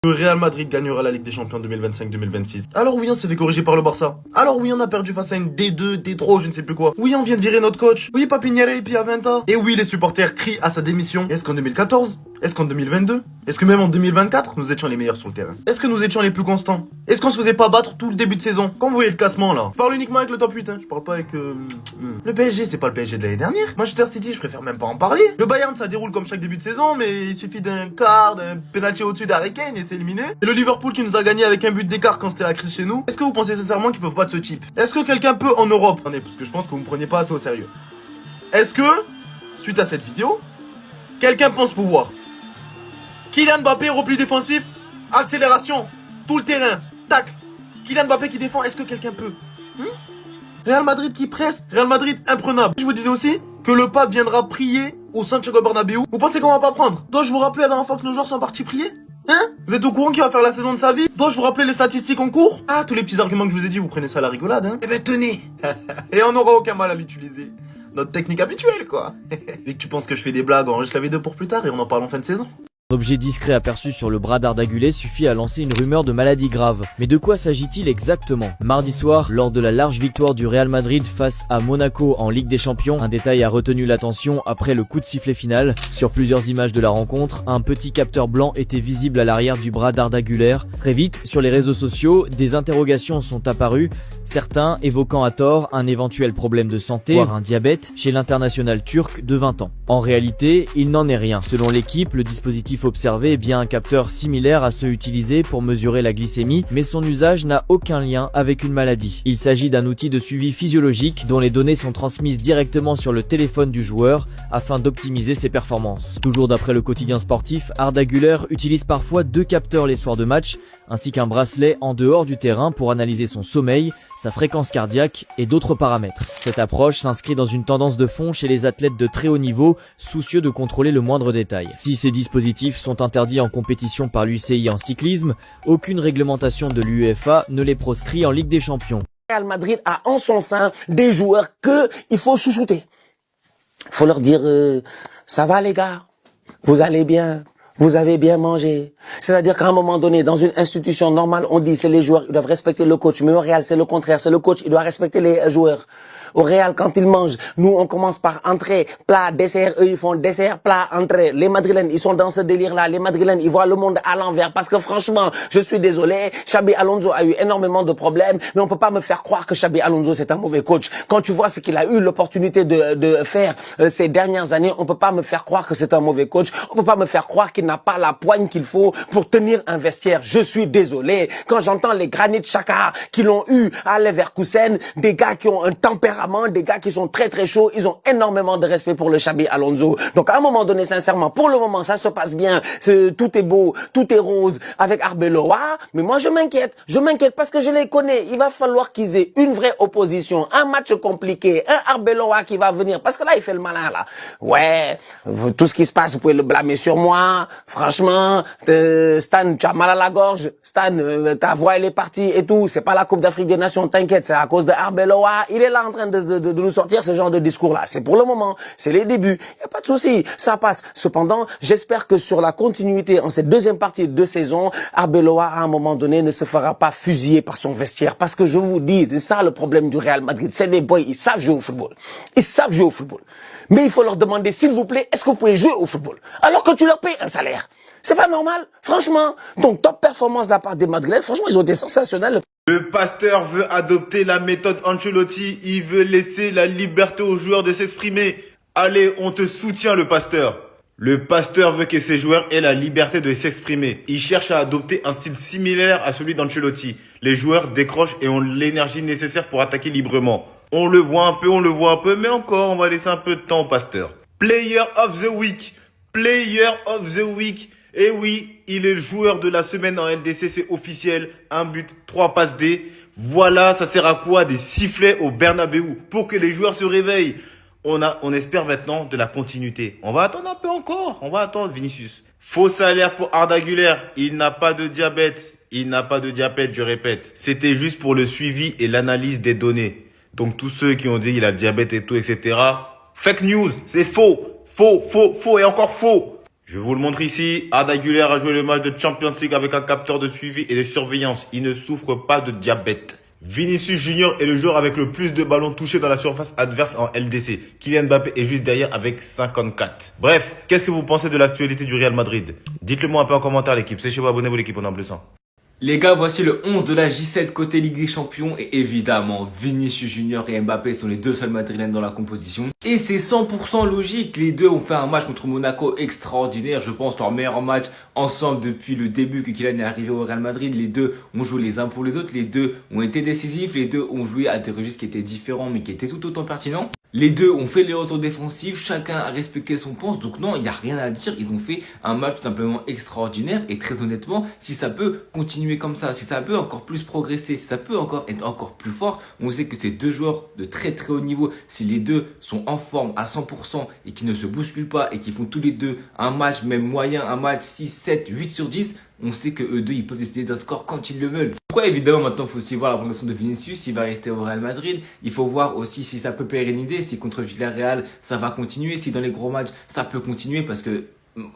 Le Real Madrid gagnera la Ligue des Champions 2025-2026. Alors oui, on s'est fait corriger par le Barça. Alors oui, on a perdu face à une D2, D3, je ne sais plus quoi. Oui, on vient de virer notre coach. Oui, Papiniere puis Aventa. Et oui, les supporters crient à sa démission. Est-ce qu'en 2014? Est-ce qu'en 2022? Est-ce que même en 2024, nous étions les meilleurs sur le terrain? Est-ce que nous étions les plus constants? Est-ce qu'on se faisait pas battre tout le début de saison? Quand vous voyez le classement là, je parle uniquement avec le top 8, hein. Je parle pas avec... Le PSG, c'est pas le PSG de l'année dernière. Manchester City, je préfère même pas en parler. Le Bayern, ça déroule comme chaque début de saison, mais il suffit d'un quart, d'un penalty au-dessus d'Harry Kane et c'est éliminé. Et le Liverpool qui nous a gagné avec un but d'écart quand c'était la crise chez nous. Est-ce que vous pensez sincèrement qu'ils peuvent pas de ce type? Est-ce que quelqu'un peut en Europe? Attendez, parce que je pense que vous me prenez pas assez au sérieux. Est-ce que, suite à cette vidéo, quelqu'un pense pouvoir? Kylian Mbappé, repli défensif, accélération, tout le terrain, tac. Kylian Mbappé qui défend, est-ce que quelqu'un peut? Real Madrid qui presse, Real Madrid imprenable. Je vous disais aussi que le pape viendra prier au Santiago Bernabéu. Vous pensez qu'on va pas prendre? Dois-je vous rappeler la dernière fois que nos joueurs sont partis prier? Hein? Vous êtes au courant qu'il va faire la saison de sa vie? Dois-je vous rappeler les statistiques en cours? Ah, tous les petits arguments que je vous ai dit, vous prenez ça à la rigolade, hein? Eh ben tenez. Et on n'aura aucun mal à l'utiliser. Notre technique habituelle, quoi. Vu que tu penses que je fais des blagues, enregistre la vidéo pour plus tard et on en parle en fin de saison. Un objet discret aperçu sur le bras d'Arda Güler suffit à lancer une rumeur de maladie grave. Mais de quoi s'agit-il exactement? Mardi soir, lors de la large victoire du Real Madrid face à Monaco en Ligue des Champions, un détail a retenu l'attention après le coup de sifflet final. Sur plusieurs images de la rencontre, un petit capteur blanc était visible à l'arrière du bras d'Arda Güler. Très vite, sur les réseaux sociaux, des interrogations sont apparues, certains évoquant à tort un éventuel problème de santé, voire un diabète, chez l'international turc de 20 ans. En réalité, il n'en est rien. Selon l'équipe, le dispositif observé est bien un capteur similaire à ceux utilisés pour mesurer la glycémie, mais son usage n'a aucun lien avec une maladie. Il s'agit d'un outil de suivi physiologique dont les données sont transmises directement sur le téléphone du joueur afin d'optimiser ses performances. Toujours d'après le quotidien sportif, Arda Güler utilise parfois 2 capteurs les soirs de match, ainsi qu'un bracelet en dehors du terrain pour analyser son sommeil, sa fréquence cardiaque et d'autres paramètres. Cette approche s'inscrit dans une tendance de fond chez les athlètes de très haut niveau, soucieux de contrôler le moindre détail. Si ces dispositifs sont interdits en compétition par l'UCI en cyclisme, aucune réglementation de l'UEFA ne les proscrit en Ligue des Champions. Real Madrid a en son sein des joueurs qu'il faut chouchouter. Faut leur dire ça va les gars, vous allez bien, vous avez bien mangé. C'est-à-dire qu'à un moment donné, dans une institution normale, on dit c'est les joueurs, ils doivent respecter le coach. Mais au Real, c'est le contraire, c'est le coach, il doit respecter les joueurs. Au Real, quand ils mangent, nous, on commence par entrée, plat, dessert. Eux, ils font dessert, plat, entrée. Les Madrilènes, ils sont dans ce délire-là. Les Madrilènes, ils voient le monde à l'envers. Parce que franchement, je suis désolé, Xabi Alonso a eu énormément de problèmes, mais on peut pas me faire croire que Xabi Alonso, c'est un mauvais coach. Quand tu vois ce qu'il a eu l'opportunité de faire ces dernières années, on peut pas me faire croire que c'est un mauvais coach. On peut pas me faire croire qu'il n'a pas la poigne qu'il faut pour tenir un vestiaire. Je suis désolé. Quand j'entends les Granit Xhaka qui l'ont eu à Leverkusen, des gars qui ont un tempérament, des gars qui sont très très chauds, ils ont énormément de respect pour le Xabi Alonso. Donc à un moment donné, sincèrement, pour le moment, ça se passe bien, tout est beau, tout est rose avec Arbeloa, mais moi je m'inquiète parce que je les connais. Il va falloir qu'ils aient une vraie opposition, un match compliqué, un Arbeloa qui va venir, parce que là il fait le malin là. Ouais, tout ce qui se passe, vous pouvez le blâmer sur moi. Franchement, Stan, tu as mal à la gorge. Stan, ta voix elle est partie et tout. C'est pas la Coupe d'Afrique des Nations, t'inquiète, c'est à cause de Arbeloa. Il est là en train de nous sortir ce genre de discours-là. C'est pour le moment, c'est les débuts. Il n'y a pas de souci, ça passe. Cependant, j'espère que sur la continuité, en cette deuxième partie de saison, Arbeloa, à un moment donné, ne se fera pas fusiller par son vestiaire. Parce que je vous dis, c'est ça le problème du Real Madrid. C'est des boys, ils savent jouer au football. Ils savent jouer au football. Mais il faut leur demander, s'il vous plaît, est-ce que vous pouvez jouer au football? Alors que tu leur payes un salaire. C'est pas normal, franchement. Donc, top performance de la part des Madrilènes. Franchement, ils ont été sensationnels. Le pasteur veut adopter la méthode Ancelotti. Il veut laisser la liberté aux joueurs de s'exprimer. Allez, on te soutient, le pasteur. Le pasteur veut que ses joueurs aient la liberté de s'exprimer. Il cherche à adopter un style similaire à celui d'Ancelotti. Les joueurs décrochent et ont l'énergie nécessaire pour attaquer librement. On le voit un peu, mais encore, on va laisser un peu de temps au pasteur. Player of the Week. Player of the Week. Et oui, il est le joueur de la semaine en LDC, c'est officiel. 1 but, 3 passes D. Voilà, ça sert à quoi? Des sifflets au Bernabéu pour que les joueurs se réveillent. On espère maintenant de la continuité. On va attendre un peu encore. On va attendre, Vinicius. Faux salaire pour Arda Güler. Il n'a pas de diabète. Il n'a pas de diabète, je répète. C'était juste pour le suivi et l'analyse des données. Donc tous ceux qui ont dit il a le diabète et tout, etc. Fake news, c'est faux. Faux et encore faux. Je vous le montre ici, Arda Güler a joué le match de Champions League avec un capteur de suivi et de surveillance. Il ne souffre pas de diabète. Vinicius Junior est le joueur avec le plus de ballons touchés dans la surface adverse en LDC. Kylian Mbappé est juste derrière avec 54. Bref, qu'est-ce que vous pensez de l'actualité du Real Madrid? Dites-le moi un peu en commentaire l'équipe. C'est chez vous, abonnez-vous l'équipe, on en bleu sang. Les gars, voici le 11 de la J7 côté Ligue des Champions et évidemment Vinicius Junior et Mbappé sont les deux seuls madrilènes dans la composition. Et c'est 100% logique, les deux ont fait un match contre Monaco extraordinaire, je pense leur meilleur match ensemble depuis le début que Kylian est arrivé au Real Madrid. Les deux ont joué les uns pour les autres, les deux ont été décisifs, les deux ont joué à des registres qui étaient différents mais qui étaient tout autant pertinents. Les deux ont fait les retours défensifs, chacun a respecté son poste, donc non, il n'y a rien à dire, ils ont fait un match tout simplement extraordinaire et très honnêtement, si ça peut continuer comme ça, si ça peut encore plus progresser, si ça peut encore être encore plus fort, on sait que ces deux joueurs de très très haut niveau, si les deux sont en forme à 100% et qui ne se bousculent pas et qui font tous les deux un match même moyen, un match 6, 7, 8 sur 10, on sait que eux deux, ils peuvent décider d'un score quand ils le veulent. Pourquoi évidemment maintenant, il faut aussi voir la progression de Vinicius, s'il va rester au Real Madrid. Il faut voir aussi si ça peut pérenniser, si contre Villarreal, ça va continuer, si dans les gros matchs, ça peut continuer parce que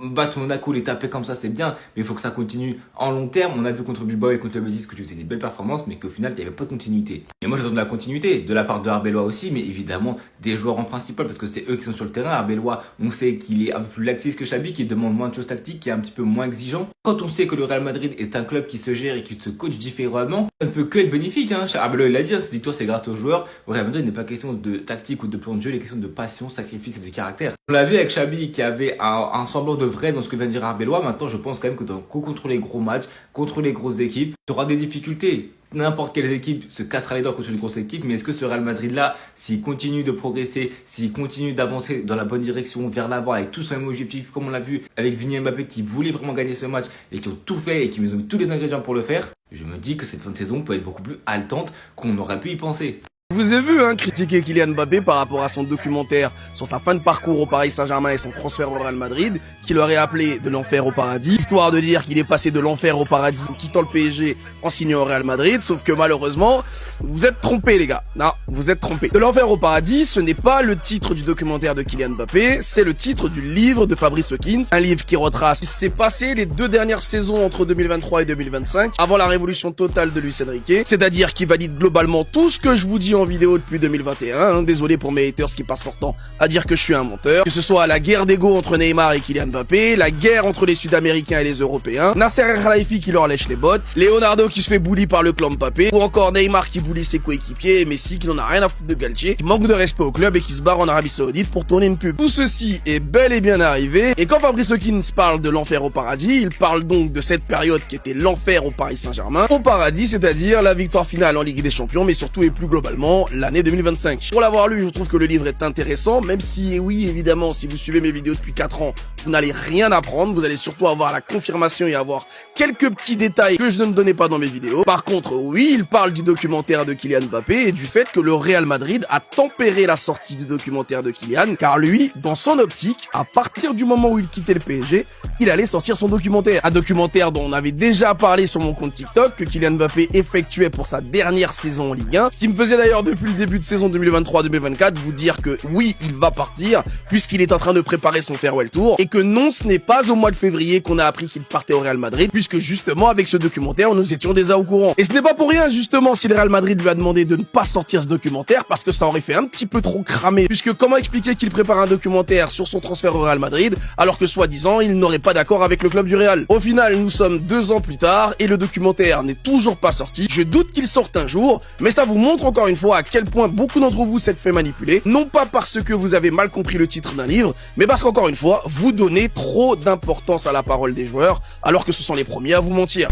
battre Monaco, les taper comme ça, c'est bien, mais il faut que ça continue en long terme. On a vu contre Bilbao et contre le Betis que tu faisais des belles performances, mais qu'au final, il n'y avait pas de continuité. Et moi, j'attends de la continuité, de la part de Arbeloa aussi, mais évidemment, des joueurs en principal, parce que c'est eux qui sont sur le terrain. Arbeloa, on sait qu'il est un peu plus laxiste que Xabi, qui demande moins de choses tactiques, qui est un petit peu moins exigeant. Quand on sait que le Real Madrid est un club qui se gère et qui se coach différemment, ça ne peut que être bénéfique. Arbeloa, il l'a dit, cette victoire, c'est grâce aux joueurs. Au Real Madrid, il n'est pas question de tactique ou de plan de jeu, il est question de passion, sacrifice et de caractère. On l'a vu avec Xabi, qui avait un semblant de vrai dans ce que vient de dire Arbeloa. Maintenant, je pense quand même que contre les gros matchs, contre les grosses équipes, tu auras des difficultés. N'importe quelle équipe se cassera les dents contre une grosse équipe, mais est-ce que ce Real Madrid-là, s'il continue de progresser, s'il continue d'avancer dans la bonne direction, vers l'avant, avec tous ses objectifs, comme on l'a vu avec Vini et Mbappé qui voulaient vraiment gagner ce match et qui ont tout fait et qui nous ont mis tous les ingrédients pour le faire, je me dis que cette fin de saison peut être beaucoup plus haletante qu'on aurait pu y penser. Je vous ai vu critiquer Kylian Mbappé par rapport à son documentaire sur sa fin de parcours au Paris Saint-Germain et son transfert au Real Madrid, qui l'aurait appelé de l'enfer au paradis, histoire de dire qu'il est passé de l'enfer au paradis en quittant le PSG en signant au Real Madrid, sauf que malheureusement, vous êtes trompés les gars. Non, vous êtes trompés. De l'enfer au paradis, ce n'est pas le titre du documentaire de Kylian Mbappé, c'est le titre du livre de Fabrice Hawkins, un livre qui retrace ce qui s'est passé les 2 dernières saisons entre 2023 et 2025, avant la révolution totale de Luis Enrique, c'est-à-dire qui valide globalement tout ce que je vous dis en vidéo depuis 2021, désolé pour mes haters qui passent leur temps à dire que je suis un menteur, que ce soit la guerre d'ego entre Neymar et Kylian Mbappé, la guerre entre les Sud-Américains et les Européens, Nasser El Khelaifi qui leur lèche les bottes, Leonardo qui se fait bully par le clan Mbappé, ou encore Neymar qui bully ses coéquipiers, et Messi qui n'en a rien à foutre de Galtier, qui manque de respect au club et qui se barre en Arabie Saoudite pour tourner une pub. Tout ceci est bel et bien arrivé, et quand Fabrice Hawkins parle de l'enfer au paradis, il parle donc de cette période qui était l'enfer au Paris Saint-Germain, au paradis, c'est-à-dire la victoire finale en Ligue des Champions, mais surtout et plus globalement, l'année 2025. Pour l'avoir lu, je trouve que le livre est intéressant, même si, oui, évidemment, si vous suivez mes vidéos depuis 4 ans, vous n'allez rien apprendre, vous allez surtout avoir la confirmation et avoir quelques petits détails que je ne donnais pas dans mes vidéos. Par contre, oui, il parle du documentaire de Kylian Mbappé et du fait que le Real Madrid a tempéré la sortie du documentaire de Kylian, car lui, dans son optique, à partir du moment où il quittait le PSG, il allait sortir son documentaire. Un documentaire dont on avait déjà parlé sur mon compte TikTok, que Kylian Mbappé effectuait pour sa dernière saison en Ligue 1, ce qui me faisait d'ailleurs depuis le début de saison 2023-2024 vous dire que oui, il va partir, puisqu'il est en train de préparer son farewell tour, et que non, ce n'est pas au mois de février qu'on a appris qu'il partait au Real Madrid, puisque justement, avec ce documentaire, nous étions déjà au courant. Et ce n'est pas pour rien, justement, si le Real Madrid lui a demandé de ne pas sortir ce documentaire, parce que ça aurait fait un petit peu trop cramer, puisque comment expliquer qu'il prépare un documentaire sur son transfert au Real Madrid, alors que soi-disant, il n'aurait pas d'accord avec le club du Real. Au final, nous sommes 2 ans plus tard, et le documentaire n'est toujours pas sorti. Je doute qu'il sorte un jour, mais ça vous montre encore une fois à quel point beaucoup d'entre vous s'êtes fait manipuler, non pas parce que vous avez mal compris le titre d'un livre, mais parce qu'encore une fois, vous donnez trop d'importance à la parole des joueurs, alors que ce sont les premiers à vous mentir.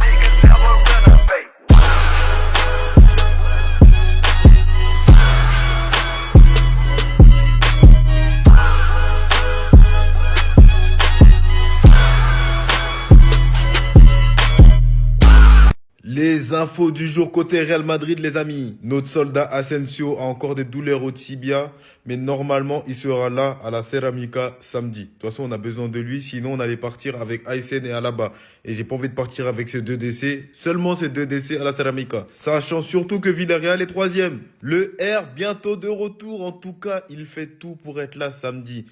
Les infos du jour côté Real Madrid, les amis. Notre soldat Asensio a encore des douleurs au tibia, mais normalement, il sera là à la Ceramica samedi. De toute façon, on a besoin de lui, sinon on allait partir avec Aysen et Alaba. Et j'ai pas envie de partir avec ces 2 décès, seulement ces 2 décès à la Ceramica. Sachant surtout que Villarreal est 3e. Le R bientôt de retour, en tout cas, il fait tout pour être là samedi.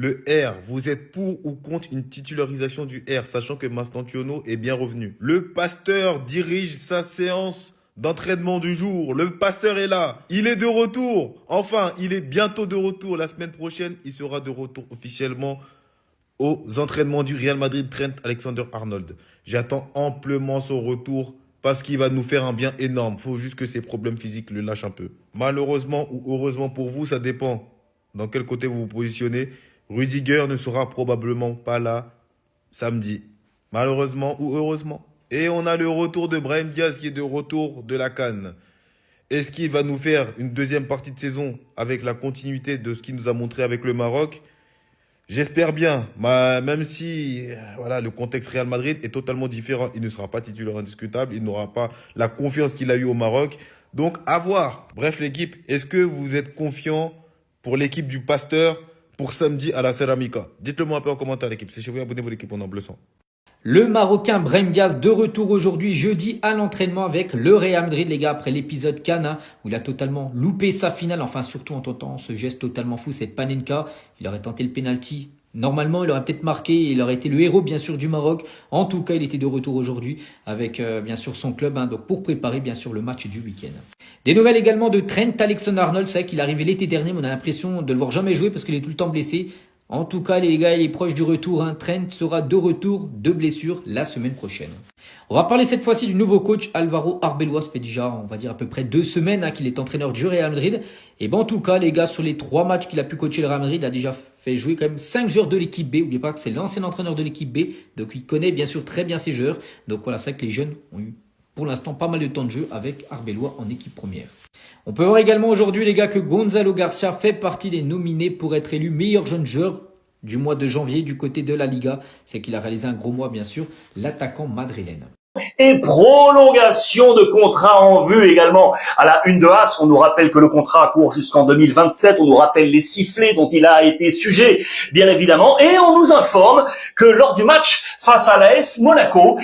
Le R, vous êtes pour ou contre une titularisation du R, sachant que Mastantuono est bien revenu. Le pasteur dirige sa séance d'entraînement du jour. Le pasteur est là. Il est de retour. Enfin, il est bientôt de retour. La semaine prochaine, il sera de retour officiellement aux entraînements du Real Madrid, Trent Alexander-Arnold. J'attends amplement son retour parce qu'il va nous faire un bien énorme. Faut juste que ses problèmes physiques le lâchent un peu. Malheureusement ou heureusement pour vous, ça dépend dans quel côté vous vous positionnez. Rudiger ne sera probablement pas là samedi. Malheureusement ou heureusement. Et on a le retour de Brahim Diaz qui est de retour de la CAN. Est-ce qu'il va nous faire une deuxième partie de saison avec la continuité de ce qu'il nous a montré avec le Maroc? J'espère bien, même si voilà, le contexte Real Madrid est totalement différent. Il ne sera pas titulaire indiscutable, il n'aura pas la confiance qu'il a eue au Maroc. Donc, à voir. Bref, l'équipe, est-ce que vous êtes confiant pour l'équipe du Pasteur pour samedi à la Ceramica? Dites-le moi un peu en commentaire, l'équipe. Si chez vous, abonnez-vous à l'équipe en bleu sang. Le Marocain Brahim Diaz de retour aujourd'hui, jeudi, à l'entraînement avec le Real Madrid, les gars, après l'épisode Cannes, où il a totalement loupé sa finale. Enfin, surtout en tentant ce geste totalement fou, c'est Panenka. Il aurait tenté le penalty. Normalement, il aurait peut-être marqué, il aurait été le héros, bien sûr, du Maroc. En tout cas, il était de retour aujourd'hui avec, bien sûr, son club, donc pour préparer, bien sûr, le match du week-end. Des nouvelles également de Trent Alexander-Arnold. C'est vrai qu'il est arrivé l'été dernier, mais on a l'impression de le voir jamais jouer parce qu'il est tout le temps blessé. En tout cas, les gars, il est proche du retour. Trent sera de retour de blessure la semaine prochaine. On va parler cette fois-ci du nouveau coach Alvaro Arbeloa. Ça fait déjà, on va dire, à peu près 2 semaines qu'il est entraîneur du Real Madrid. Et en tout cas, les gars, sur les 3 matchs qu'il a pu coacher le Real Madrid, il a déjà fait jouer quand même 5 joueurs de l'équipe B. N'oubliez pas que c'est l'ancien entraîneur de l'équipe B. Donc, il connaît bien sûr très bien ses joueurs. Donc voilà, c'est vrai que les jeunes ont eu pour l'instant pas mal de temps de jeu avec Arbeloa en équipe première. On peut voir également aujourd'hui, les gars, que Gonzalo Garcia fait partie des nominés pour être élu meilleur jeune joueur du mois de janvier du côté de la Liga. C'est qu'il a réalisé un gros mois, bien sûr, l'attaquant madrilène. Et prolongation de contrat en vue également à la une de AS. On nous rappelle que le contrat court jusqu'en 2027. On nous rappelle les sifflets dont il a été sujet, bien évidemment. Et on nous informe que lors du match face à l'AS Monaco,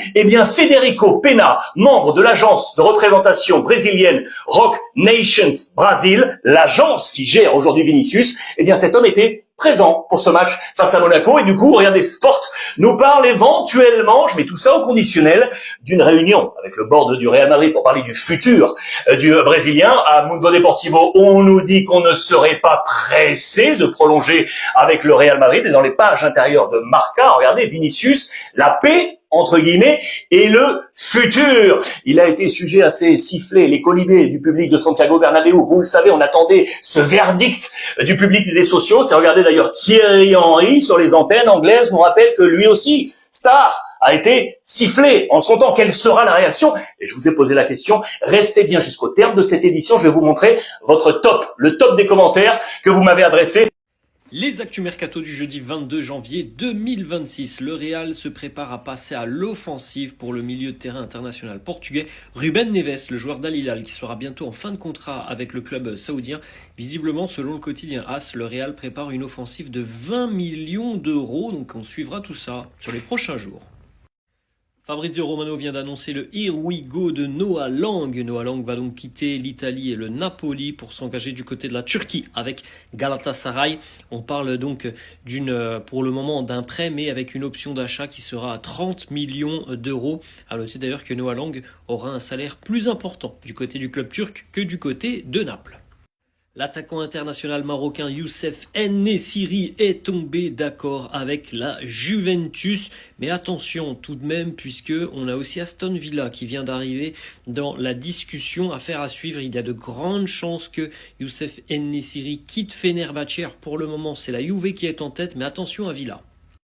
Federico Pena, membre de l'agence de représentation brésilienne Rock Nations Brasil, l'agence qui gère aujourd'hui Vinicius, cet homme était présent pour ce match face à Monaco. Et du coup, Regardez Sport nous parle éventuellement, je mets tout ça au conditionnel, d'une réunion avec le board du Real Madrid pour parler du futur du Brésilien. À Mundo Deportivo, on nous dit qu'on ne serait pas pressé de prolonger avec le Real Madrid. Et dans les pages intérieures de Marca, regardez, Vinicius, la paix, entre guillemets, et le futur. Il a été sujet à ces sifflets, les colibés du public de Santiago Bernabéu. Vous le savez, on attendait ce verdict du public et des sociaux. C'est, regardez d'ailleurs, Thierry Henry sur les antennes anglaises nous rappelle que lui aussi, star, a été sifflé en son temps. Quelle sera la réaction? Et je vous ai posé la question. Restez bien jusqu'au terme de cette édition. Je vais vous montrer votre top, le top des commentaires que vous m'avez adressés. Les actus mercato du jeudi 22 janvier 2026. Le Real se prépare à passer à l'offensive pour le milieu de terrain international portugais Ruben Neves, le joueur d'Al Hilal qui sera bientôt en fin de contrat avec le club saoudien. Visiblement, selon le quotidien AS, le Real prépare une offensive de 20 millions d'euros. Donc on suivra tout ça sur les prochains jours. Fabrizio Romano vient d'annoncer le Here We Go de Noah Lang. Noah Lang va donc quitter l'Italie et le Napoli pour s'engager du côté de la Turquie avec Galatasaray. On parle donc pour le moment d'un prêt, mais avec une option d'achat qui sera à 30 millions d'euros. À noter d'ailleurs que Noah Lang aura un salaire plus important du côté du club turc que du côté de Naples. L'attaquant international marocain Youssef En-Nesyri est tombé d'accord avec la Juventus. Mais attention tout de même, puisque on a aussi Aston Villa qui vient d'arriver dans la discussion. Affaire à suivre, il y a de grandes chances que Youssef En-Nesyri quitte Fenerbahçe. Pour le moment, c'est la Juve qui est en tête, mais attention à Villa.